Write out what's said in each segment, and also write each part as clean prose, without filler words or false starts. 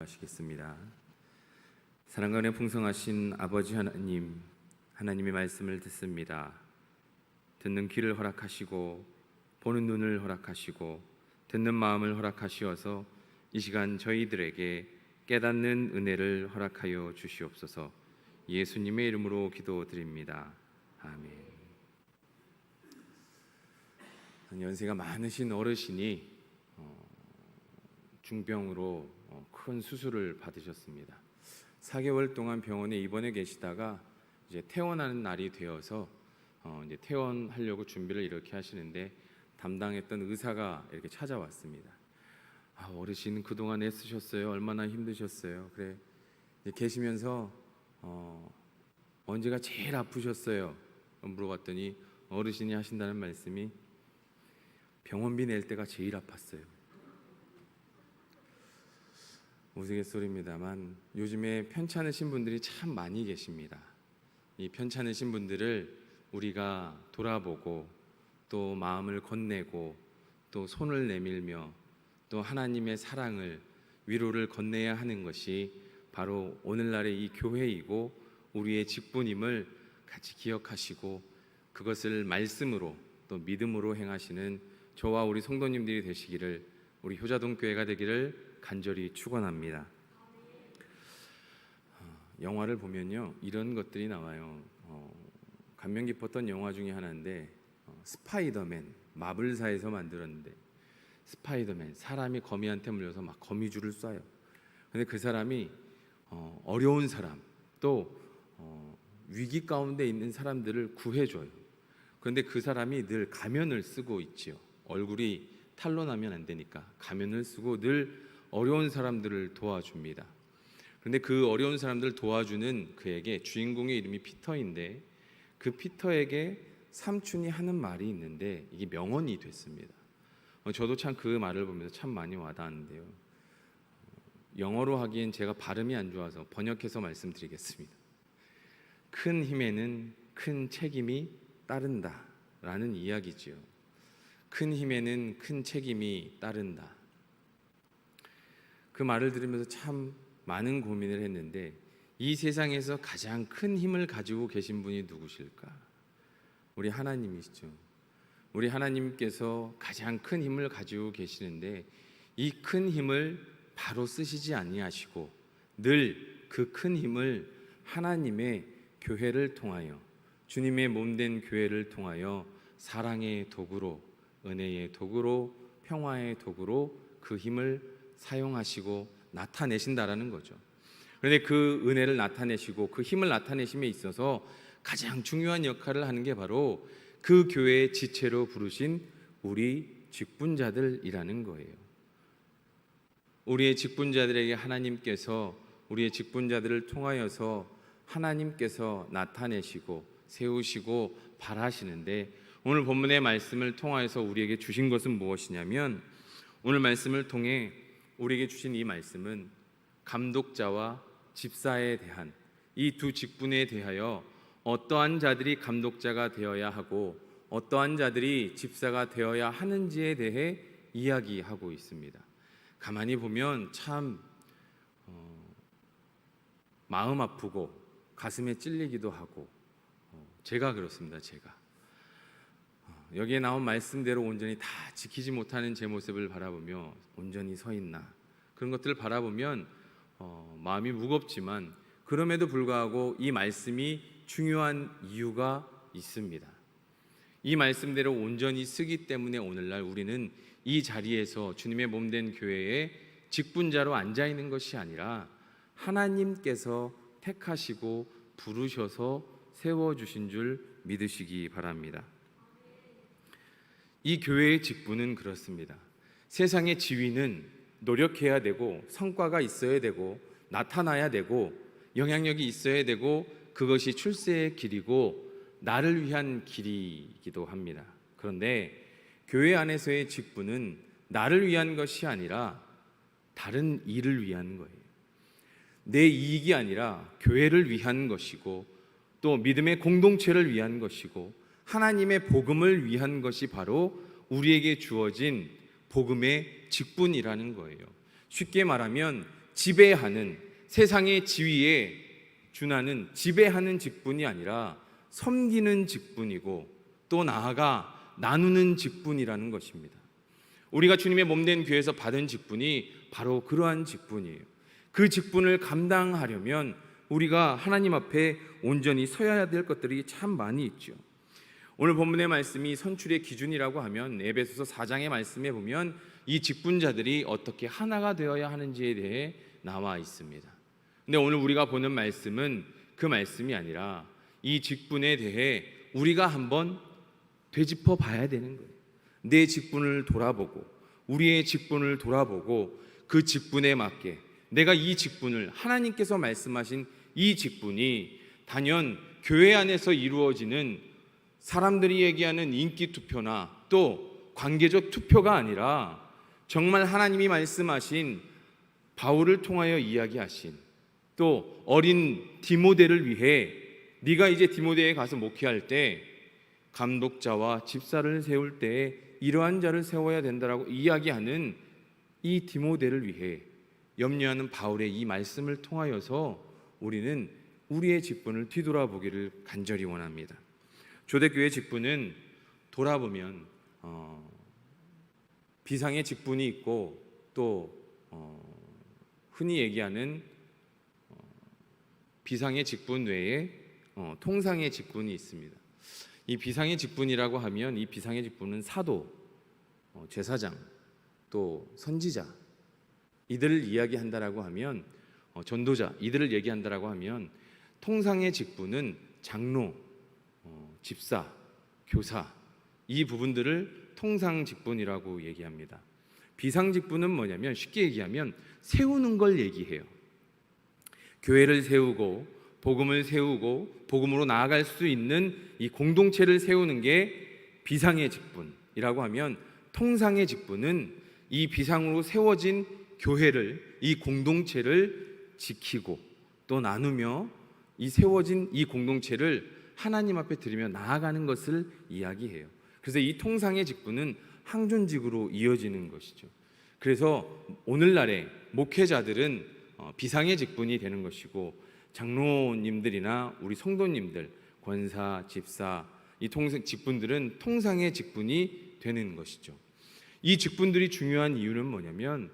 하시겠습니다. 사랑과 은혜 풍성하신 아버지 하나님, 하나님의 말씀을 듣습니다. 듣는 귀를 허락하시고 보는 눈을 허락하시고 듣는 마음을 허락하시어서 이 시간 저희들에게 깨닫는 은혜를 허락하여 주시옵소서. 예수님의 이름으로 기도드립니다. 아멘. 연세가 많으신 어르신이 중병으로 큰 수술을 받으셨습니다. 4개월 동안 병원에 입원해 계시다가 이제 퇴원하는 날이 되어서 이제 퇴원하려고 준비를 이렇게 하시는데 담당했던 의사가 이렇게 찾아왔습니다. 어르신 그동안 애쓰셨어요. 얼마나 힘드셨어요. 그래 계시면서 언제가 제일 아프셨어요? 물어봤더니 어르신이 하신다는 말씀이 병원비 낼 때가 제일 아팠어요. 우스갯소리입니다만 요즘에 편찮으신 분들이 참 많이 계십니다. 이 편찮으신 분들을 우리가 돌아보고 또 마음을 건네고 또 손을 내밀며 또 하나님의 사랑을 위로를 건네야 하는 것이 바로 오늘날의 이 교회이고 우리의 직분임을 같이 기억하시고 그것을 말씀으로 또 믿음으로 행하시는 저와 우리 성도님들이 되시기를, 우리 효자동교회가 되기를 간절히 축원합니다. 영화를 보면요 이런 것들이 나와요. 감명 깊었던 영화 중에 하나인데 스파이더맨, 마블사에서 만들었는데 스파이더맨, 사람이 거미한테 물려서 막 거미줄을 쏴요. 근데 그 사람이 어려운 사람 또 위기 가운데 있는 사람들을 구해줘요. 그런데 그 사람이 늘 가면을 쓰고 있지요. 얼굴이 탄로나면 안 되니까 가면을 쓰고 늘 어려운 사람들을 도와줍니다. 그런데 그 어려운 사람들을 도와주는 그에게 주인공의 이름이 피터인데 그 피터에게 삼촌이 하는 말이 있는데 이게 명언이 됐습니다. 저도 참 그 말을 보면서 참 많이 와닿았는데요. 영어로 하기엔 제가 발음이 안 좋아서 번역해서 말씀드리겠습니다. 큰 힘에는 큰 책임이 따른다 라는 이야기지요. 큰 힘에는 큰 책임이 따른다. 그 말을 들으면서 참 많은 고민을 했는데 이 세상에서 가장 큰 힘을 가지고 계신 분이 누구실까? 우리 하나님이시죠. 우리 하나님께서 가장 큰 힘을 가지고 계시는데 이 큰 힘을 바로 쓰시지 아니하시고 늘 그 큰 힘을 하나님의 교회를 통하여, 주님의 몸된 교회를 통하여 사랑의 도구로, 은혜의 도구로, 평화의 도구로 그 힘을 사용하시고 나타내신다라는 거죠. 그런데 그 은혜를 나타내시고 그 힘을 나타내심에 있어서 가장 중요한 역할을 하는 게 바로 그 교회의 지체로 부르신 우리 직분자들이라는 거예요. 우리의 직분자들에게 하나님께서 우리의 직분자들을 통하여서 하나님께서 나타내시고 세우시고 발하시는데 오늘 본문의 말씀을 통하여서 우리에게 주신 것은 무엇이냐면, 오늘 말씀을 통해 우리에게 주신 이 말씀은 감독자와 집사에 대한 이 두 직분에 대하여 어떠한 자들이 감독자가 되어야 하고 어떠한 자들이 집사가 되어야 하는지에 대해 이야기하고 있습니다. 가만히 보면 참 마음 아프고 가슴에 찔리기도 하고, 제가 그렇습니다. 제가 여기에 나온 말씀대로 온전히 다 지키지 못하는 제 모습을 바라보며 온전히 서 있나, 그런 것들을 바라보면 마음이 무겁지만 그럼에도 불구하고 이 말씀이 중요한 이유가 있습니다. 이 말씀대로 온전히 쓰기 때문에 오늘날 우리는 이 자리에서 주님의 몸된 교회에 직분자로 앉아 있는 것이 아니라 하나님께서 택하시고 부르셔서 세워주신 줄 믿으시기 바랍니다. 이 교회의 직분은 그렇습니다. 세상의 지위는 노력해야 되고 성과가 있어야 되고 나타나야 되고 영향력이 있어야 되고 그것이 출세의 길이고 나를 위한 길이기도 합니다. 그런데 교회 안에서의 직분은 나를 위한 것이 아니라 다른 일을 위한 거예요. 내 이익이 아니라 교회를 위한 것이고 또 믿음의 공동체를 위한 것이고 하나님의 복음을 위한 것이 바로 우리에게 주어진 복음의 직분이라는 거예요. 쉽게 말하면 지배하는, 세상의 지위에 준하는 지배하는 직분이 아니라 섬기는 직분이고 또 나아가 나누는 직분이라는 것입니다. 우리가 주님의 몸된 교회에서 받은 직분이 바로 그러한 직분이에요. 그 직분을 감당하려면 우리가 하나님 앞에 온전히 서야 될 것들이 참 많이 있죠. 오늘 본문의 말씀이 선출의 기준이라고 하면 에베소서 4장의 말씀에 보면 이 직분자들이 어떻게 하나가 되어야 하는지에 대해 나와 있습니다. 근데 오늘 우리가 보는 말씀은 그 말씀이 아니라 이 직분에 대해 우리가 한번 되짚어 봐야 되는 거예요. 내 직분을 돌아보고 우리의 직분을 돌아보고 그 직분에 맞게 내가 이 직분을, 하나님께서 말씀하신 이 직분이 단연 교회 안에서 이루어지는 사람들이 얘기하는 인기 투표나 또 관계적 투표가 아니라 정말 하나님이 말씀하신 바울을 통하여 이야기하신 또 어린 디모데를 위해 네가 이제 디모데에 가서 목회할 때 감독자와 집사를 세울 때에 이러한 자를 세워야 된다라고 이야기하는 이 디모데를 위해 염려하는 바울의 이 말씀을 통하여서 우리는 우리의 직분을 뒤돌아보기를 간절히 원합니다. 초대교회 직분은 돌아보면 비상의 직분이 있고 또 흔히 얘기하는 비상의 직분 외에 통상의 직분이 있습니다. 이 비상의 직분이라고 하면 이 비상의 직분은 사도, 제사장, 또 선지자 이들을 이야기한다라고 하면 전도자 이들을 얘기한다라고 하면 통상의 직분은 장로, 집사, 교사 이 부분들을 통상 직분이라고 얘기합니다. 비상 직분은 뭐냐면 쉽게 얘기하면 세우는 걸 얘기해요. 교회를 세우고 복음을 세우고 복음으로 나아갈 수 있는 이 공동체를 세우는 게 비상의 직분이라고 하면 통상의 직분은 이 비상으로 세워진 교회를, 이 공동체를 지키고 또 나누며 이 세워진 이 공동체를 하나님 앞에 드리며 나아가는 것을 이야기해요. 그래서 이 통상의 직분은 항존직으로 이어지는 것이죠. 그래서 오늘날의 목회자들은 비상의 직분이 되는 것이고 장로님들이나 우리 성도님들, 권사, 집사 이 직분들은 통상의 직분이 되는 것이죠. 이 직분들이 중요한 이유는 뭐냐면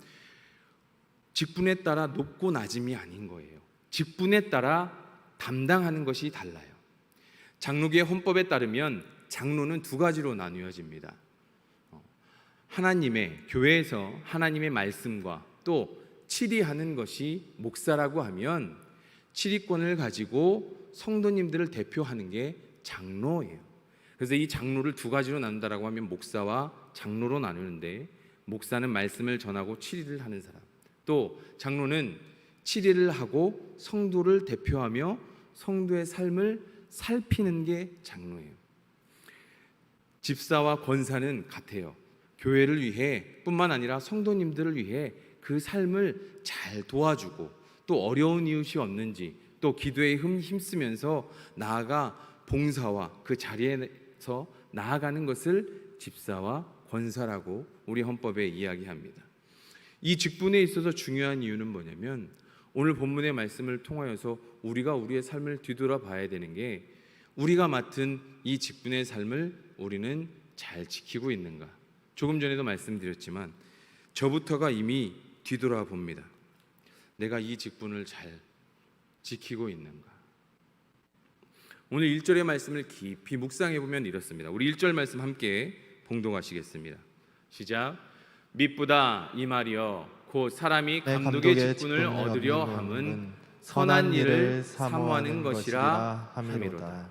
직분에 따라 높고 낮음이 아닌 거예요. 직분에 따라 담당하는 것이 달라요. 장로교의 헌법에 따르면 장로는 두 가지로 나누어집니다. 하나님의 교회에서 하나님의 말씀과 또 치리하는 것이 목사라고 하면 치리권을 가지고 성도님들을 대표하는 게 장로예요. 그래서 이 장로를 두 가지로 나눈다라고 하면 목사와 장로로 나누는데 목사는 말씀을 전하고 치리를 하는 사람, 또 장로는 치리를 하고 성도를 대표하며 성도의 삶을 살피는 게 장로예요. 집사와 권사는 같아요. 교회를 위해 뿐만 아니라 성도님들을 위해 그 삶을 잘 도와주고 또 어려운 이웃이 없는지 또 기도에 힘쓰면서 나아가 봉사와 그 자리에서 나아가는 것을 집사와 권사라고 우리 헌법에 이야기합니다. 이 직분에 있어서 중요한 이유는 뭐냐면 오늘 본문의 말씀을 통하여서 우리가 우리의 삶을 뒤돌아 봐야 되는 게 우리가 맡은 이 직분의 삶을 우리는 잘 지키고 있는가. 조금 전에도 말씀드렸지만 저부터가 이미 뒤돌아 봅니다. 내가 이 직분을 잘 지키고 있는가. 오늘 1절의 말씀을 깊이 묵상해 보면 이렇습니다. 우리 1절 말씀 함께 봉독하시겠습니다. 시작. 미쁘다 이 말이여 곧 사람이 감독의 직분을 얻으려 함은 선한 일을 사모하는 것이라 함이로다.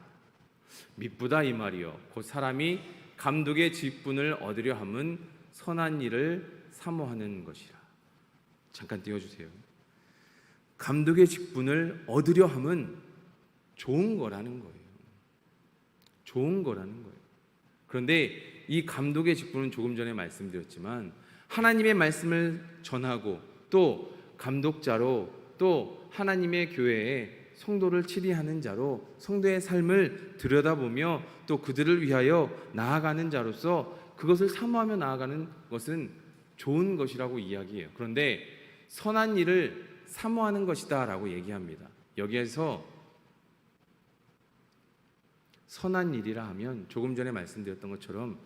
미쁘다 이 말이여 곧 사람이 감독의 직분을 얻으려 함은 선한 일을 사모하는 것이라. 잠깐 띄워주세요. 감독의 직분을 얻으려 함은 좋은 거라는 거예요. 좋은 거라는 거예요. 그런데 이 감독의 직분은 조금 전에 말씀드렸지만 하나님의 말씀을 전하고 또 감독자로 또 하나님의 교회에 성도를 치리하는 자로 성도의 삶을 들여다보며 또 그들을 위하여 나아가는 자로서 그것을 사모하며 나아가는 것은 좋은 것이라고 이야기해요. 그런데 선한 일을 사모하는 것이다 라고 얘기합니다. 여기에서 선한 일이라 하면 조금 전에 말씀드렸던 것처럼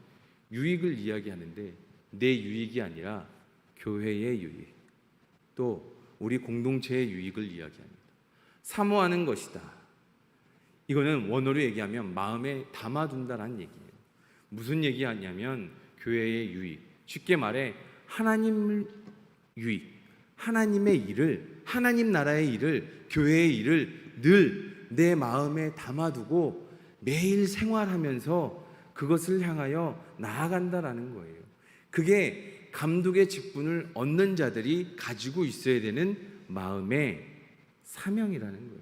유익을 이야기하는데 내 유익이 아니라 교회의 유익, 또 우리 공동체의 유익을 이야기합니다. 사모하는 것이다. 이거는 원어로 얘기하면 마음에 담아둔다라는 얘기예요. 무슨 얘기하냐면 교회의 유익, 쉽게 말해 하나님 유익, 하나님의 일을, 하나님 나라의 일을, 교회의 일을 늘 내 마음에 담아두고 매일 생활하면서 그것을 향하여 나아간다라는 거예요. 그게 감독의 직분을 얻는 자들이 가지고 있어야 되는 마음의 사명이라는 거예요.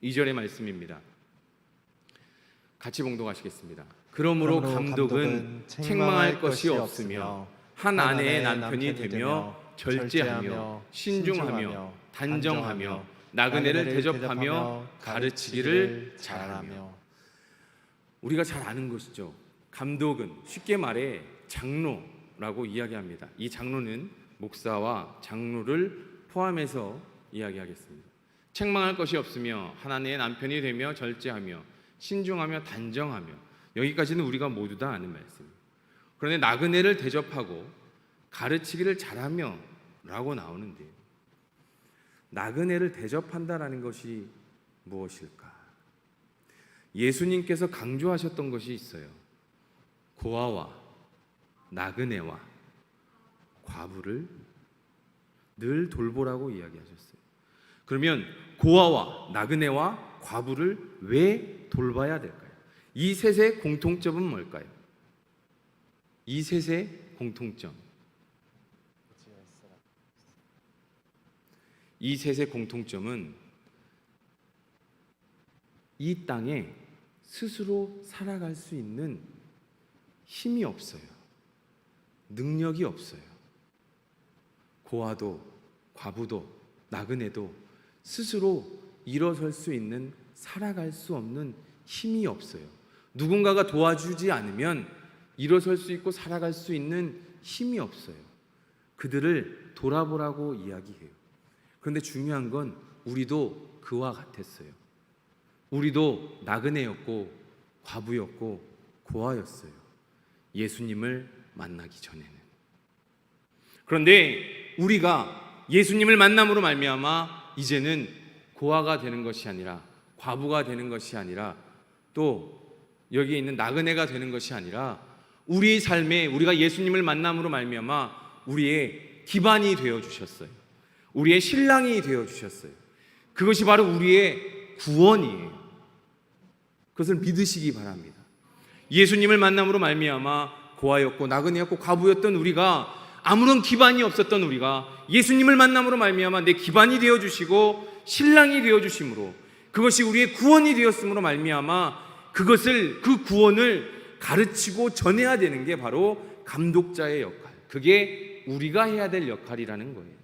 2절의 말씀입니다. 같이 봉독하시겠습니다. 그러므로 감독은 책망할 것이 없으며 한 아내의 남편이 되며 절제하며 신중하며 단정하며 나그네를 대접하며 가르치기를 잘하며. 우리가 잘 아는 것이죠. 감독은 쉽게 말해 장로라고 이야기합니다. 이 장로는 목사와 장로를 포함해서 이야기하겠습니다. 책망할 것이 없으며 하나님의 남편이 되며 절제하며 신중하며 단정하며, 여기까지는 우리가 모두 다 아는 말씀입니다. 그런데 나그네를 대접하고 가르치기를 잘하며 라고 나오는데요, 나그네를 대접한다라는 것이 무엇일까? 예수님께서 강조하셨던 것이 있어요. 고아와 나그네와 과부를 늘 돌보라고 이야기하셨어요. 그러면 고아와 나그네와 과부를 왜 돌봐야 될까요? 이 셋의 공통점은 뭘까요? 이 셋의 공통점. 이 셋의 공통점은 이 땅에 스스로 살아갈 수 있는 힘이 없어요. 능력이 없어요. 고아도 과부도 나그네도 스스로 일어설 수 있는, 살아갈 수 없는 힘이 없어요. 누군가가 도와주지 않으면 일어설 수 있고 살아갈 수 있는 힘이 없어요. 그들을 돌아보라고 이야기해요. 그런데 중요한 건 우리도 그와 같았어요. 우리도 나그네였고 과부였고 고아였어요. 예수님을 만나기 전에는. 그런데 우리가 예수님을 만남으로 말미암아 이제는 고아가 되는 것이 아니라, 과부가 되는 것이 아니라, 또 여기에 있는 나그네가 되는 것이 아니라, 우리의 삶에 우리가 예수님을 만남으로 말미암아 우리의 기반이 되어 주셨어요. 우리의 신랑이 되어 주셨어요. 그것이 바로 우리의 구원이에요. 그것을 믿으시기 바랍니다. 예수님을 만남으로 말미암아 고아였고 나그네였고 과부였던 우리가, 아무런 기반이 없었던 우리가 예수님을 만남으로 말미암아 내 기반이 되어 주시고 신랑이 되어 주심으로, 그것이 우리의 구원이 되었음으로 말미암아 그것을, 그 구원을 가르치고 전해야 되는 게 바로 감독자의 역할, 그게 우리가 해야 될 역할이라는 거예요.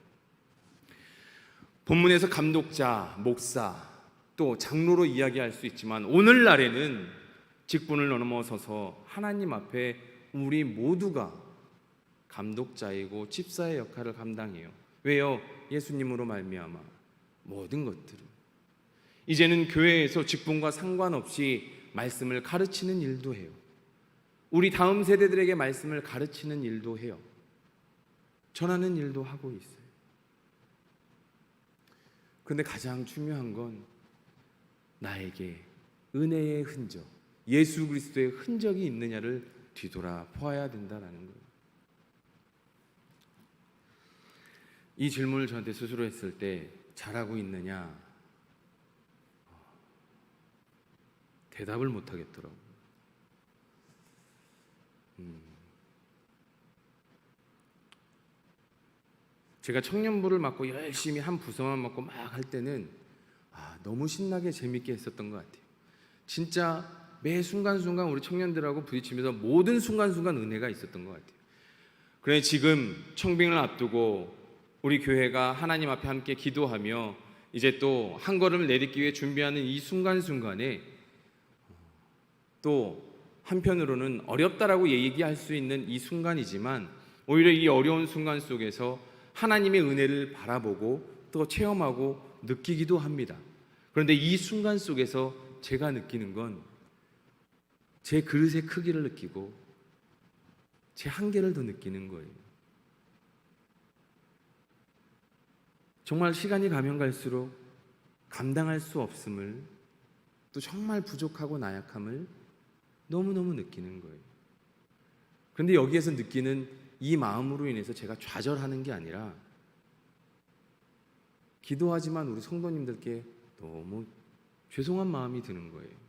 본문에서 감독자, 목사, 또 장로로 이야기할 수 있지만 오늘날에는 직분을 넘어서서 하나님 앞에 우리 모두가 감독자이고 집사의 역할을 감당해요. 왜요? 예수님으로 말미암아 모든 것들을. 이제는 교회에서 직분과 상관없이 말씀을 가르치는 일도 해요. 우리 다음 세대들에게 말씀을 가르치는 일도 해요. 전하는 일도 하고 있어요. 그런데 가장 중요한 건 나에게 은혜의 흔적, 예수 그리스도의 흔적이 있느냐를 뒤돌아 보아야 된다는 거예요. 이 질문을 저한테 스스로 했을 때 잘하고 있느냐, 대답을 못 하겠더라고요. 제가 청년부를 맡고 열심히 한 부서만 맡고 막 할 때는 너무 신나게 재밌게 했었던 것 같아요. 진짜 매 순간순간 우리 청년들하고 부딪히면서 모든 순간순간 은혜가 있었던 것 같아요. 그런데 지금 청빙을 앞두고 우리 교회가 하나님 앞에 함께 기도하며 이제 또 한 걸음을 내딛기 위해 준비하는 이 순간순간에, 또 한편으로는 어렵다라고 얘기할 수 있는 이 순간이지만, 오히려 이 어려운 순간 속에서 하나님의 은혜를 바라보고 또 체험하고 느끼기도 합니다. 그런데 이 순간 속에서 제가 느끼는 건 제 그릇의 크기를 느끼고 제 한계를 더 느끼는 거예요. 정말 시간이 가면 갈수록 감당할 수 없음을, 또 정말 부족하고 나약함을 너무너무 느끼는 거예요. 그런데 여기에서 느끼는 이 마음으로 인해서 제가 좌절하는 게 아니라 기도하지만 우리 성도님들께 너무 죄송한 마음이 드는 거예요.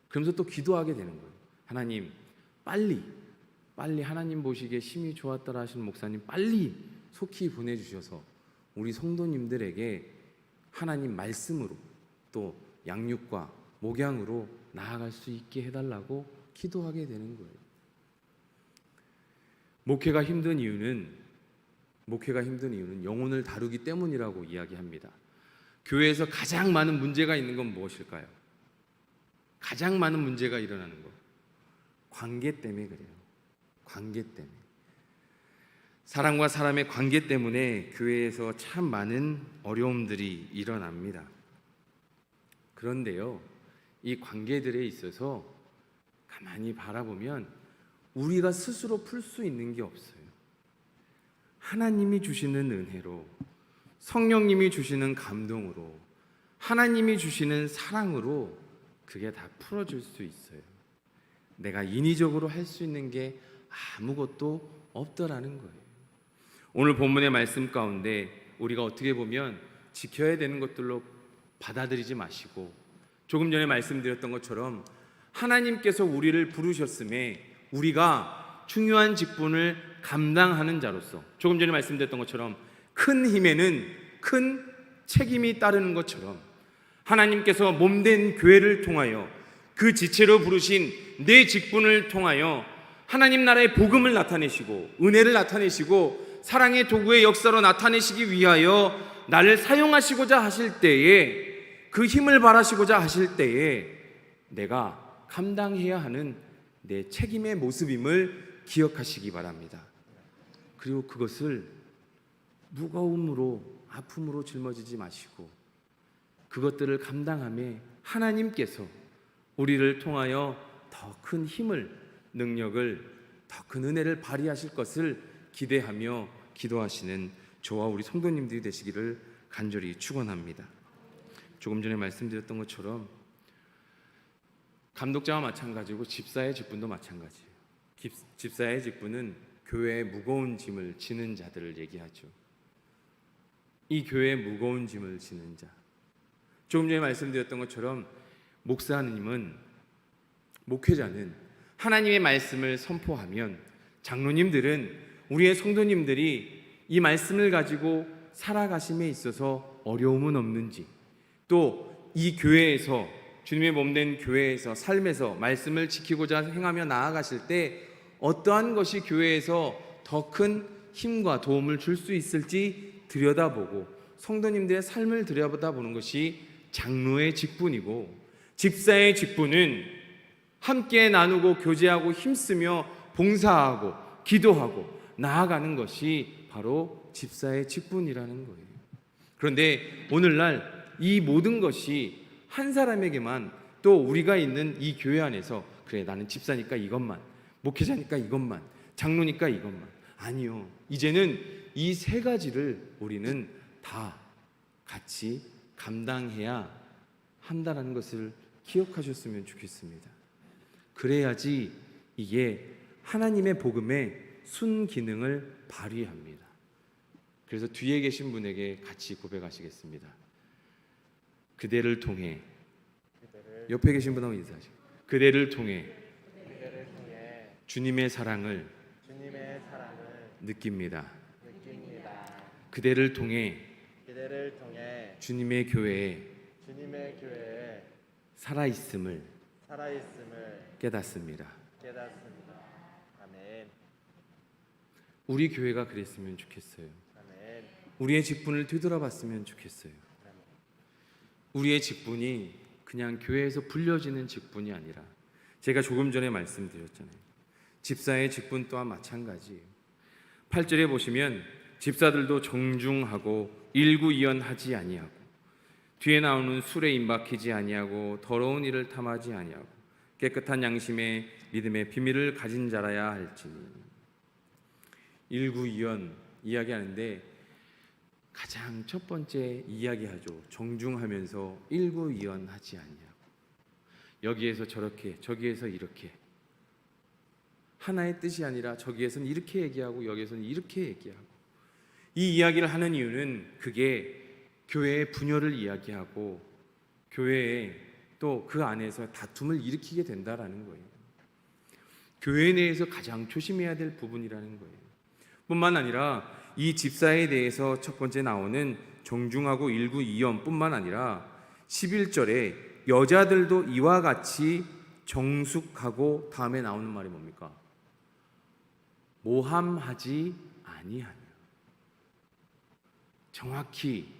그러면서 또 기도하게 되는 거예요. 하나님, 빨리 하나님 보시기에 심히 좋았더라 하시는 목사님 빨리 속히 보내주셔서 우리 성도님들에게 하나님 말씀으로 또 양육과 목양으로 나아갈 수 있게 해달라고 기도하게 되는 거예요. 목회가 힘든 이유는 영혼을 다루기 때문이라고 이야기합니다. 교회에서 가장 많은 문제가 있는 건 무엇일까요? 가장 많은 문제가 일어나는 것, 관계 때문에 그래요. 관계 때문에. 사람과 사람의 관계 때문에 교회에서 참 많은 어려움들이 일어납니다. 그런데요, 이 관계들에 있어서 가만히 바라보면 우리가 스스로 풀 수 있는 게 없어요. 하나님이 주시는 은혜로, 성령님이 주시는 감동으로, 하나님이 주시는 사랑으로 그게 다 풀어줄 수 있어요. 내가 인위적으로 할 수 있는 게 아무것도 없더라는 거예요. 오늘 본문의 말씀 가운데 우리가 어떻게 보면 지켜야 되는 것들로 받아들이지 마시고, 조금 전에 말씀드렸던 것처럼 하나님께서 우리를 부르셨음에 우리가 중요한 직분을 감당하는 자로서, 조금 전에 말씀드렸던 것처럼 큰 힘에는 큰 책임이 따르는 것처럼 하나님께서 몸된 교회를 통하여 그 지체로 부르신 내 직분을 통하여 하나님 나라의 복음을 나타내시고 은혜를 나타내시고 사랑의 도구의 역사로 나타내시기 위하여 나를 사용하시고자 하실 때에, 그 힘을 발하시고자 하실 때에 내가 감당해야 하는 내 책임의 모습임을 기억하시기 바랍니다. 그리고 그것을 무거움으로, 아픔으로 짊어지지 마시고 그것들을 감당함에 하나님께서 우리를 통하여 더 큰 힘을, 능력을, 더 큰 은혜를 발휘하실 것을 기대하며 기도하시는 저와 우리 성도님들이 되시기를 간절히 축원합니다. 조금 전에 말씀드렸던 것처럼 감독자와 마찬가지고 집사의 직분도 마찬가지예요. 집사의 직분은 교회의 무거운 짐을 지는 자들을 얘기하죠. 이 교회의 무거운 짐을 지는 자, 조금 전에 말씀드렸던 것처럼 목회자는 하나님의 말씀을 선포하면, 장로님들은, 우리의 성도님들이 이 말씀을 가지고 살아가심에 있어서 어려움은 없는지, 또 이 교회에서, 주님의 몸된 교회에서, 삶에서 말씀을 지키고자 행하며 나아가실 때 어떠한 것이 교회에서 더 큰 힘과 도움을 줄 수 있을지 들여다보고 성도님들의 삶을 들여다보는 것이 장로의 직분이고, 집사의 직분은 함께 나누고 교제하고 힘쓰며 봉사하고 기도하고 나아가는 것이 바로 집사의 직분이라는 거예요. 그런데 오늘날 이 모든 것이 한 사람에게만, 또 우리가 있는 이 교회 안에서 그래 나는 집사니까 이것만, 목회자니까 이것만, 장로니까 이것만, 아니요. 이제는 이 세 가지를 우리는 다 같이 감당해야 한다는 것을 기억하셨으면 좋겠습니다. 그래야지 이게 하나님의 복음의 순기능을 발휘합니다. 그래서 뒤에 계신 분에게 같이 고백하시겠습니다. 그대를 통해, 옆에 계신 분하고 인사하시고, 그대를 통해 주님의 사랑을 느낍니다. 그대를 통해 주님의 교회에 살아있음을 깨닫습니다. 아멘. 우리 교회가 그랬으면 좋겠어요. 아멘. 우리의 직분을 되돌아봤으면 좋겠어요. 우리의 직분이 그냥 교회에서 불려지는 직분이 아니라, 제가 조금 전에 말씀드렸잖아요. 집사의 직분 또한 마찬가지예요. 8절에 보시면 집사들도 정중하고 일구이연하지 아니하고 뒤에 나오는 술에 임박히지 아니하고 더러운 일을 탐하지 아니하고 깨끗한 양심의 믿음의 비밀을 가진 자라야 할지니. 일구이연 이야기하는데 가장 첫 번째 이야기하죠. 정중하면서 일구이연하지 아니하고 여기에서 저렇게 저기에서 이렇게 하나의 뜻이 아니라 저기에서는 이렇게 얘기하고 여기에서는 이렇게 얘기하고 이 이야기를 하는 이유는 그게 교회의 분열을 이야기하고 교회에 또 그 안에서 다툼을 일으키게 된다라는 거예요. 교회 내에서 가장 조심해야 될 부분이라는 거예요. 뿐만 아니라 이 집사에 대해서 첫 번째 나오는 정중하고 일구이연뿐만 아니라 11절에 여자들도 이와 같이 정숙하고 다음에 나오는 말이 뭡니까? 모함하지 아니하며. 정확히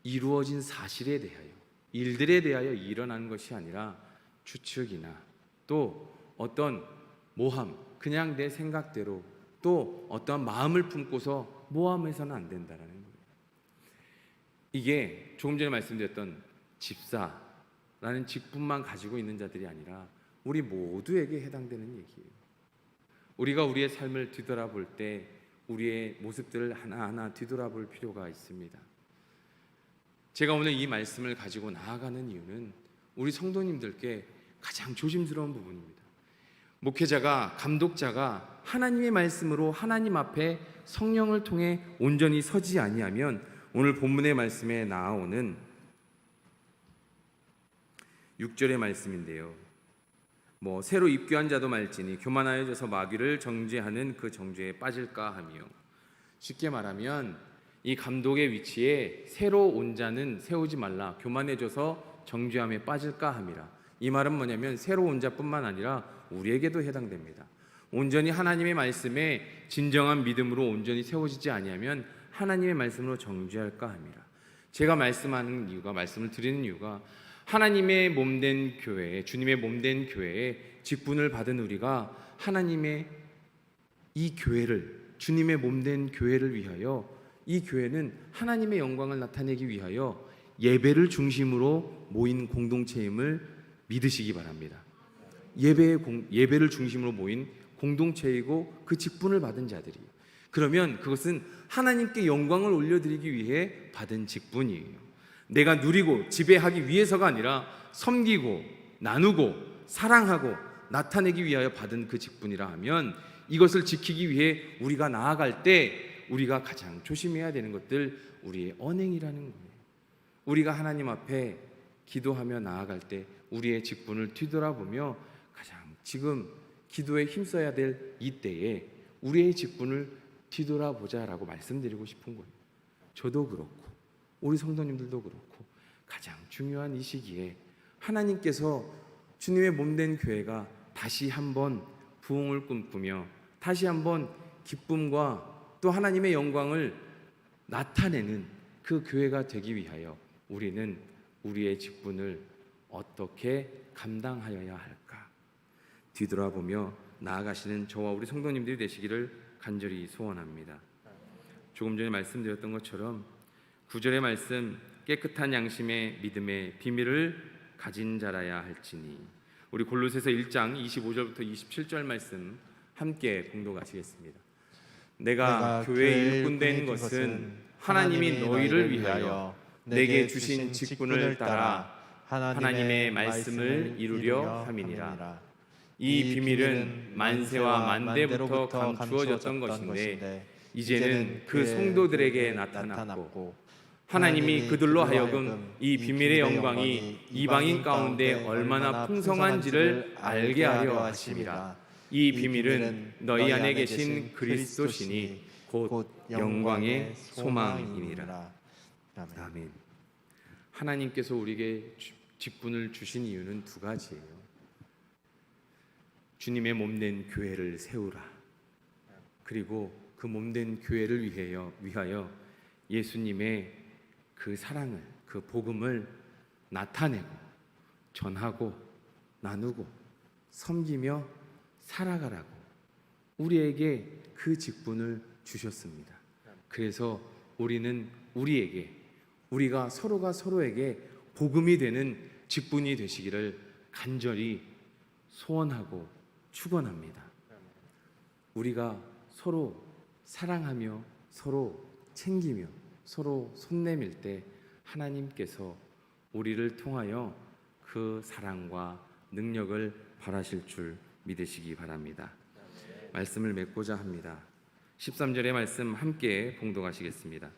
이루어진 사실에 대하여 일들에 대하여 일어나는 것이 아니라 추측이나 또 어떤 모함, 그냥 내 생각대로 또 어떤 마음을 품고서 모함해서는 안 된다라는 거예요. 이게 조금 전에 말씀드렸던 집사라는 직분만 가지고 있는 자들이 아니라 우리 모두에게 해당되는 얘기예요. 우리가 우리의 삶을 뒤돌아볼 때 우리의 모습들을 하나하나 뒤돌아볼 필요가 있습니다. 제가 오늘 이 말씀을 가지고 나아가는 이유는 우리 성도님들께 가장 조심스러운 부분입니다. 목회자가, 감독자가 하나님의 말씀으로 하나님 앞에 성령을 통해 온전히 서지 아니하면 오늘 본문의 말씀에 나오는 6절의 말씀인데요. 새로 입교한 자도 말지니 교만하여져서 마귀를 정죄하는 그 정죄에 빠질까 하며. 쉽게 말하면 이 감독의 위치에 새로 온 자는 세우지 말라. 교만해져서 정죄함에 빠질까 함이라. 이 말은 뭐냐면 새로 온 자뿐만 아니라 우리에게도 해당됩니다. 온전히 하나님의 말씀에 진정한 믿음으로 온전히 세워지지 아니하면 하나님의 말씀으로 정죄할까 함이라. 제가 말씀하는 이유가, 말씀을 드리는 이유가 하나님의 몸된 교회에, 주님의 몸된 교회에 직분을 받은 우리가 하나님의 이 교회를, 주님의 몸된 교회를 위하여, 이 교회는 하나님의 영광을 나타내기 위하여 예배를 중심으로 모인 공동체임을 믿으시기 바랍니다. 예배를 중심으로 모인 공동체이고 그 직분을 받은 자들이에요. 그러면 그것은 하나님께 영광을 올려드리기 위해 받은 직분이에요. 내가 누리고 지배하기 위해서가 아니라 섬기고 나누고 사랑하고 나타내기 위하여 받은 그 직분이라 하면 이것을 지키기 위해 우리가 나아갈 때 우리가 가장 조심해야 되는 것들, 우리의 언행이라는 거예요. 우리가 하나님 앞에 기도하며 나아갈 때 우리의 직분을 뒤돌아보며 가장 지금 기도에 힘써야 될 이때에 우리의 직분을 뒤돌아보자라고 말씀드리고 싶은 거예요. 저도 그렇고 우리 성도님들도 그렇고 가장 중요한 이 시기에 하나님께서 주님의 몸된 교회가 다시 한번 부흥을 꿈꾸며 다시 한번 기쁨과 또 하나님의 영광을 나타내는 그 교회가 되기 위하여 우리는 우리의 직분을 어떻게 감당하여야 할까 뒤돌아보며 나아가시는 저와 우리 성도님들이 되시기를 간절히 소원합니다. 조금 전에 말씀드렸던 것처럼 9절의 말씀, 깨끗한 양심의 믿음의 비밀을 가진 자라야 할지니. 우리 골로새서 1장 25절부터 27절 말씀 함께 공독하시겠습니다. 내가 교회의 일꾼된 것은 하나님이 너희를 위하여 내게 주신 직분을 따라 하나님의 말씀을 이루려 함이니라. 이 비밀은 만세와 만대부터 감추어졌던 것인데 이제는 그 성도들에게 나타났고 하나님이 그들로 하여금 이 비밀의 영광이 이방인 가운데 얼마나 풍성한지를 알게 하려 하심이라. 이 비밀은 너희 안에 계신 그리스도시니 곧 영광의 소망이니라. 아멘. 하나님께서 우리에게 직분을 주신 이유는 두 가지예요. 주님의 몸된 교회를 세우라. 그리고 그 몸된 교회를 위하여 예수님의 그 사랑을, 그 복음을 나타내고 전하고 나누고 섬기며 살아가라고 우리에게 그 직분을 주셨습니다. 그래서 우리는 우리가 서로가 서로에게 복음이 되는 직분이 되시기를 간절히 소원하고 축원합니다. 우리가 서로 사랑하며 서로 챙기며 서로 손 내밀 때 하나님께서 우리를 통하여 그 사랑과 능력을 발하실 줄 믿으시기 바랍니다. 말씀을 맺고자 합니다. 13절의 말씀 함께 봉독하시겠습니다.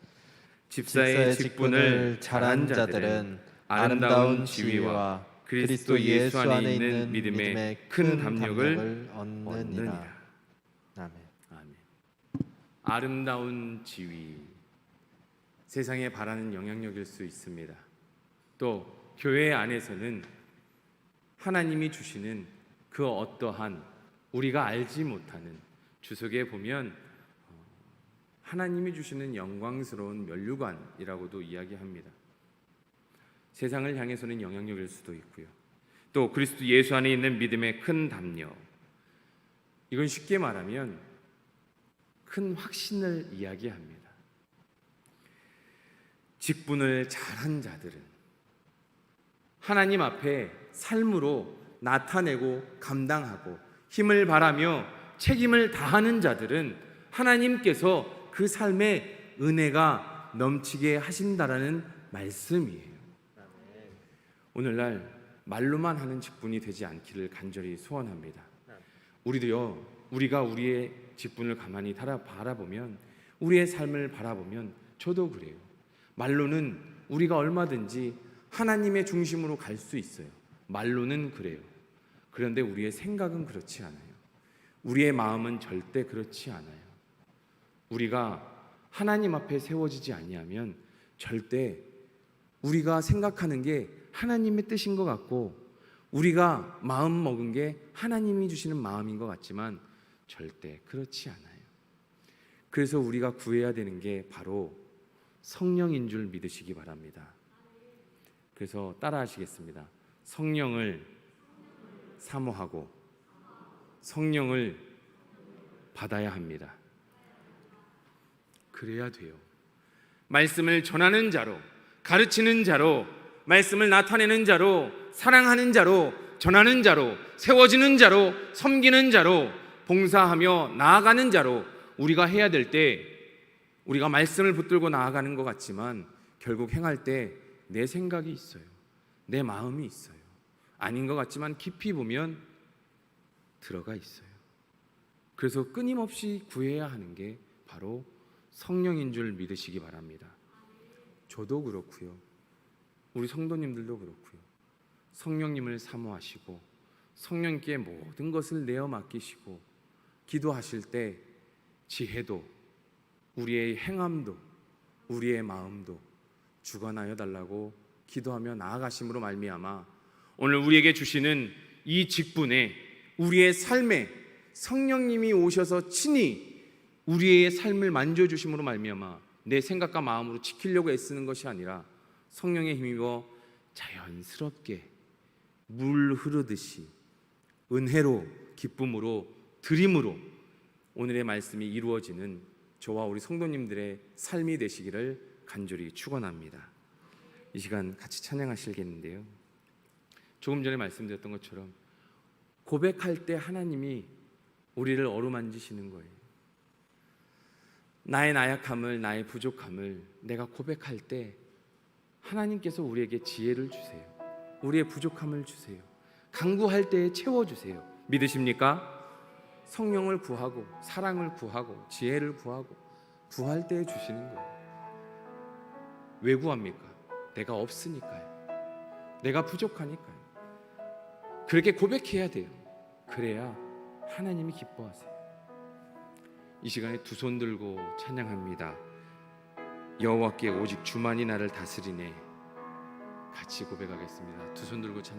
집사의 직분을 잘한 자들은 아름다운 지위와 그리스도 예수 안에 있는 믿음의 큰 담력을 얻느니라. 아멘. 아멘. 아름다운 지위, 세상에 바라는 영향력일 수 있습니다. 또 교회 안에서는 하나님이 주시는 그 어떠한 우리가 알지 못하는, 주석에 보면 하나님이 주시는 영광스러운 면류관이라고도 이야기합니다. 세상을 향해서는 영향력일 수도 있고요. 또 그리스도 예수 안에 있는 믿음의 큰 담력, 이건 쉽게 말하면 큰 확신을 이야기합니다. 직분을 잘한 자들은 하나님 앞에 삶으로 나타내고 감당하고 힘을 발하며 책임을 다하는 자들은 하나님께서 그 삶에 은혜가 넘치게 하신다라는 말씀이에요. 오늘날 말로만 하는 직분이 되지 않기를 간절히 소원합니다. 우리가 우리의 직분을 가만히 바라보면, 우리의 삶을 바라보면, 저도 그래요. 말로는 우리가 얼마든지 하나님의 중심으로 갈 수 있어요. 말로는 그래요. 그런데 우리의 생각은 그렇지 않아요. 우리의 마음은 절대 그렇지 않아요. 우리가 하나님 앞에 세워지지 아니하면 절대 우리가 생각하는 게 하나님의 뜻인 것 같고, 우리가 마음 먹은 게 하나님이 주시는 마음인 것 같지만 절대 그렇지 않아요. 그래서 우리가 구해야 되는 게 바로 성령인 줄 믿으시기 바랍니다. 그래서 따라 하시겠습니다. 성령을 사모하고 성령을 받아야 합니다. 그래야 돼요. 말씀을 전하는 자로, 가르치는 자로, 말씀을 나타내는 자로, 사랑하는 자로, 전하는 자로, 세워지는 자로, 섬기는 자로, 봉사하며 나아가는 자로 우리가 해야 될 때, 우리가 말씀을 붙들고 나아가는 것 같지만 결국 행할 때 내 생각이 있어요. 내 마음이 있어요. 아닌 것 같지만 깊이 보면 들어가 있어요. 그래서 끊임없이 구해야 하는 게 바로 성령인 줄 믿으시기 바랍니다. 저도 그렇고요. 우리 성도님들도 그렇고요. 성령님을 사모하시고 성령께 모든 것을 내어 맡기시고 기도하실 때 지혜도, 우리의 행함도, 우리의 마음도 주관하여 달라고 기도하며 나아가심으로 말미암아 오늘 우리에게 주시는 이 직분에, 우리의 삶에 성령님이 오셔서 친히 우리의 삶을 만져주심으로 말미암아 내 생각과 마음으로 지키려고 애쓰는 것이 아니라 성령의 힘입어 자연스럽게 물 흐르듯이 은혜로, 기쁨으로, 드림으로 오늘의 말씀이 이루어지는 저와 우리 성도님들의 삶이 되시기를 간절히 축원합니다. 이 시간 같이 찬양하시겠는데요, 조금 전에 말씀드렸던 것처럼 고백할 때 하나님이 우리를 어루만지시는 거예요. 나의 나약함을, 나의 부족함을 내가 고백할 때 하나님께서 우리에게 지혜를 주세요. 우리의 부족함을 주세요. 간구할 때 채워주세요. 믿으십니까? 성령을 구하고 사랑을 구하고 지혜를 구하고 구할 때 주시는 거예요. 왜 구합니까? 내가 없으니까요. 내가 부족하니까요. 그렇게 고백해야 돼요. 그래야 하나님이 기뻐하세요. 이 시간에 두 손 들고 찬양합니다. 여호와께 오직 주만이 나를 다스리네. 같이 고백하겠습니다. 두 손 들고 찬양.